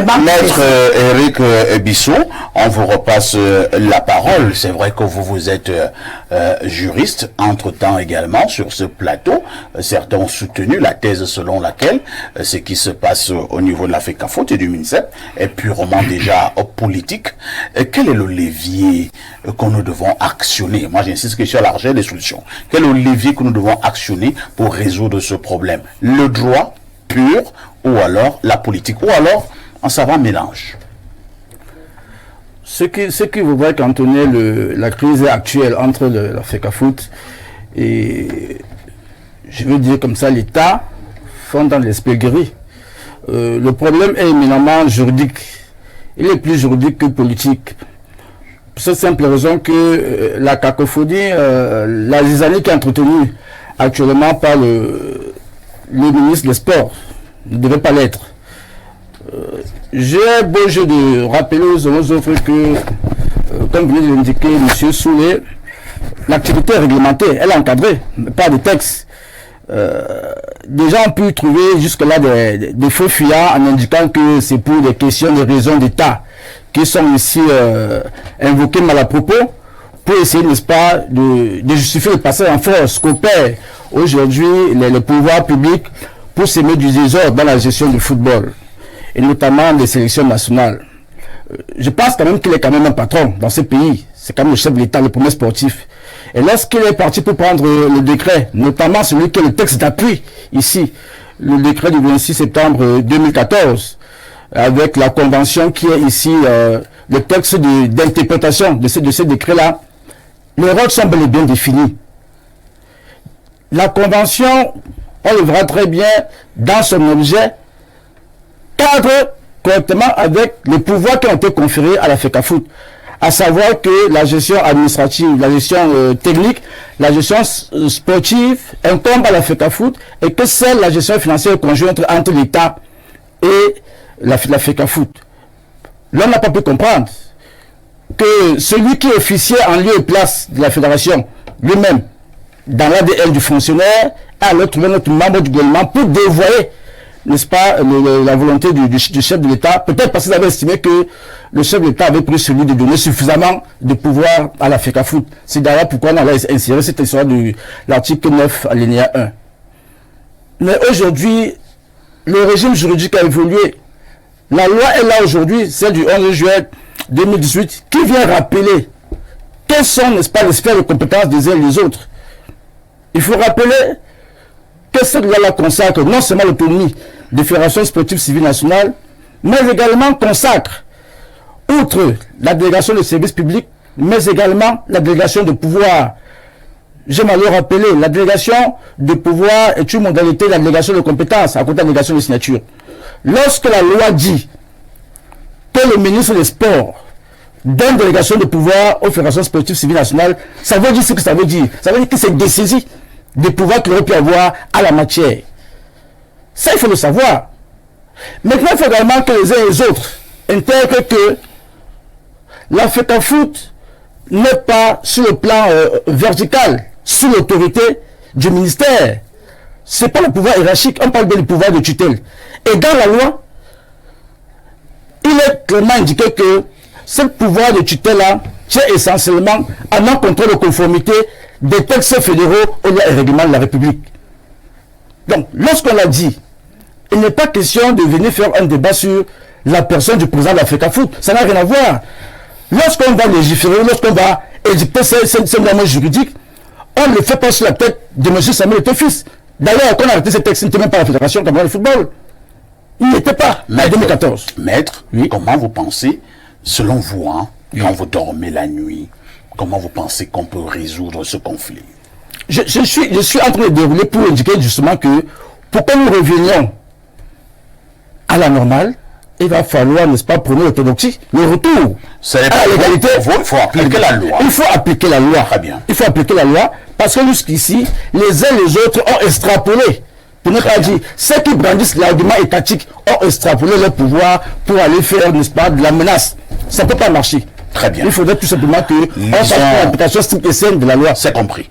Maître Éric Bissot, on vous repasse la parole. C'est vrai que vous êtes juriste, entre-temps également sur ce plateau. Certains ont soutenu la thèse selon laquelle ce qui se passe au niveau de la FECAFOOT et du MINSEP est purement déjà politique. Quel est le levier que nous devons actionner? Moi j'insiste que sur l'argent des solutions. Quel est le levier que nous devons actionner pour résoudre ce problème? Le droit pur ou alors la politique, ou alors un savant mélange? Ce qui voudrait cantonner la crise actuelle entre la FECAFOOT et, je veux dire comme ça, l'État, font dans l'espièglerie. Le problème est éminemment juridique. Il est plus juridique que politique. Pour cette simple raison que la cacophonie, la zizanie qui est entretenue actuellement par le ministre des Sports ne devait pas l'être. J'ai beau jeu de rappeler aux autres que, comme venait de l'indiquer M. Soulé, l'activité est réglementée, elle est encadrée, par des textes. Des gens ont pu trouver jusque-là des faux fuyards en indiquant que c'est pour des questions de raisons d'État qui sont ici invoquées mal à propos pour essayer, n'est-ce pas, de justifier le passage en force qu'opèrent aujourd'hui les pouvoirs publics pour s'aimer du désordre dans la gestion du football et notamment des sélections nationales. Je pense quand même qu'il est quand même un patron dans ce pays. C'est quand même le chef de l'État, le premier sportif. Et lorsqu'il est parti pour prendre le décret, notamment celui qui est le texte d'appui ici, le décret du 26 septembre 2014, avec la convention qui est ici, le texte d'interprétation de ce décret-là, les rôles sont bel et bien définis. La convention, on le verra très bien dans son objet, cadre correctement avec les pouvoirs qui ont été conférés à la FECAFOOT, à savoir que la gestion administrative, la gestion technique, la gestion sportive incombe à la FECAFOOT et que c'est la gestion financière conjointe entre l'État et la FECAFOOT. L'on n'a pas pu comprendre que celui qui est officier en lieu et place de la fédération, lui-même, dans l'ADN du fonctionnaire, a alors trouvé notre membre du gouvernement pour dévoyer, n'est-ce pas, la volonté du chef de l'État, peut-être parce qu'ils avaient estimé que le chef de l'État avait pris celui de donner suffisamment de pouvoir à la FECAFOOT. C'est d'ailleurs pourquoi on a inséré cette histoire de l'article 9 alinéa 1. Mais aujourd'hui, le régime juridique a évolué. La loi est là aujourd'hui, celle du 11 juillet 2018, qui vient rappeler quelles sont, n'est-ce pas, les sphères de compétences des uns et des autres. Il faut rappeler que cette loi-là consacre non seulement l'autonomie des fédérations sportives civiles nationales, mais également consacre, outre la délégation de services publics, mais également la délégation de pouvoir. J'aime alors rappeler, la délégation de pouvoir est une modalité de la délégation de compétences à côté de la délégation de signature. Lorsque la loi dit que le ministre des Sports donne délégation de pouvoir aux fédérations sportives civiles nationales, ça veut dire ce que ça veut dire. Ça veut dire que c'est dessaisi des pouvoirs qu'il aurait pu avoir à la matière. Ça, il faut le savoir. Maintenant, il faut également que les uns et les autres intègrent que la FECAFOOT n'est pas sur le plan vertical, sous l'autorité du ministère. Ce n'est pas le pouvoir hiérarchique, on parle bien du pouvoir de tutelle. Et dans la loi, il est clairement indiqué que ce pouvoir de tutelle-là tient essentiellement à un contrôle de conformité des textes fédéraux au règlement de la République. Donc, lorsqu'on l'a dit, il n'est pas question de venir faire un débat sur la personne du président de la FECAFOOT. Ça n'a rien à voir. Lorsqu'on va légiférer, lorsqu'on va édicter ces normes juridiques, on ne le fait pas sur la tête de M. Samuel Eto'o-Fils. D'ailleurs, quand on a arrêté ces textes, il n'était même pas la Fédération camerounaise de football. Il n'était pas, en 2014. Maître, oui. Comment vous pensez, selon vous, hein, oui, quand vous dormez la nuit, comment vous pensez qu'on peut résoudre ce conflit? Je suis en train de dérouler pour indiquer justement que pour que nous revenions à la normale, il va falloir, n'est-ce pas, prôner l'orthodoxie, le retour à l'égalité. Il faut appliquer la loi. Il faut appliquer la loi. Très bien. Il faut appliquer la loi parce que jusqu'ici, les uns et les autres ont extrapolé. Pour ne pas dire, ceux qui brandissent l'argument étatique ont extrapolé leur pouvoir pour aller faire, n'est-ce pas, de la menace. Ça ne peut pas marcher. Très bien. Il faudrait tout simplement que on fasse l'application stricte et saine de la loi. C'est compris.